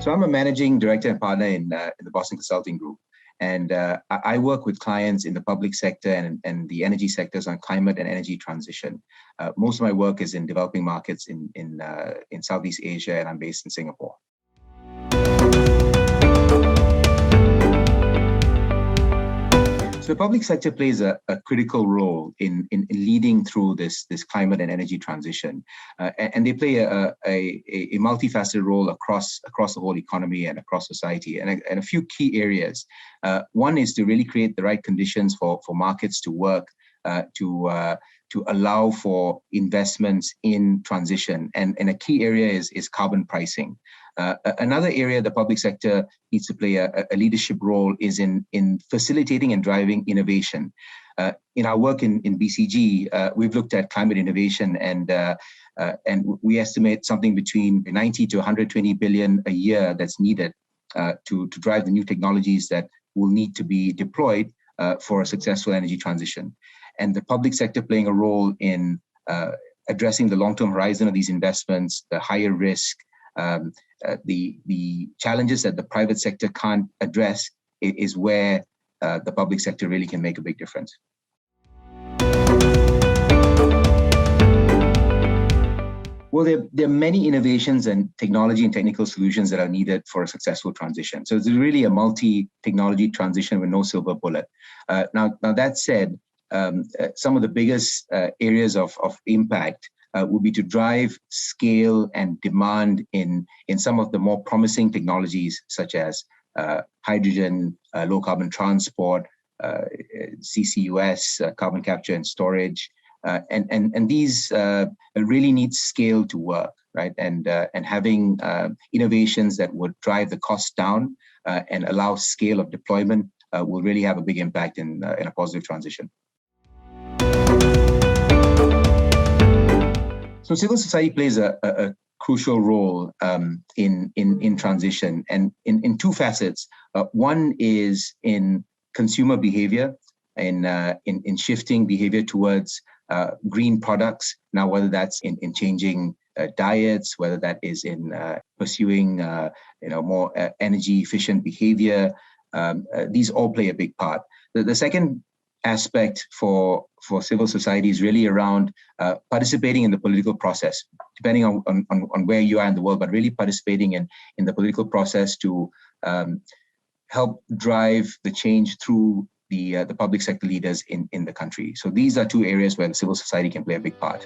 So I'm a managing director and partner in the Boston Consulting Group. And I work with clients in the public sector and the energy sectors on climate and energy transition. Most of my work is in developing markets in Southeast Asia, and I'm based in Singapore. So the public sector plays a critical role in leading through this climate and energy transition, and they play a multifaceted role across the whole economy and across society, and a few key areas. One is to really create the right conditions for markets to work, to allow for investments in transition, and a key area is carbon pricing. Another area the public sector needs to play a leadership role is in facilitating and driving innovation. In our work in BCG, we've looked at climate innovation, and we estimate something between 90 to 120 billion a year that's needed to drive the new technologies that will need to be deployed for a successful energy transition. And the public sector playing a role in addressing the long-term horizon of these investments, the higher risk, the challenges that the private sector can't address is where the public sector really can make a big difference. Well, there are many innovations and technology and technical solutions that are needed for a successful transition. So it's really a multi-technology transition with no silver bullet. Now that said, some of the biggest areas of impact would be to drive scale and demand in some of the more promising technologies, such as hydrogen, low carbon transport, CCUS, carbon capture and storage, and these really need scale to work, right? And having innovations that would drive the cost down and allow scale of deployment will really have a big impact in a positive transition. So civil society plays a crucial role in transition, and in two facets. One is in consumer behavior, in shifting behavior towards green products. Now, whether that's in changing diets, whether that is in pursuing more energy efficient behavior, these all play a big part. The second aspect for civil society is really around participating in the political process, depending on where you are in the world, but really participating in the political process to help drive the change through the public sector leaders in the country. So these are two areas where the civil society can play a big part.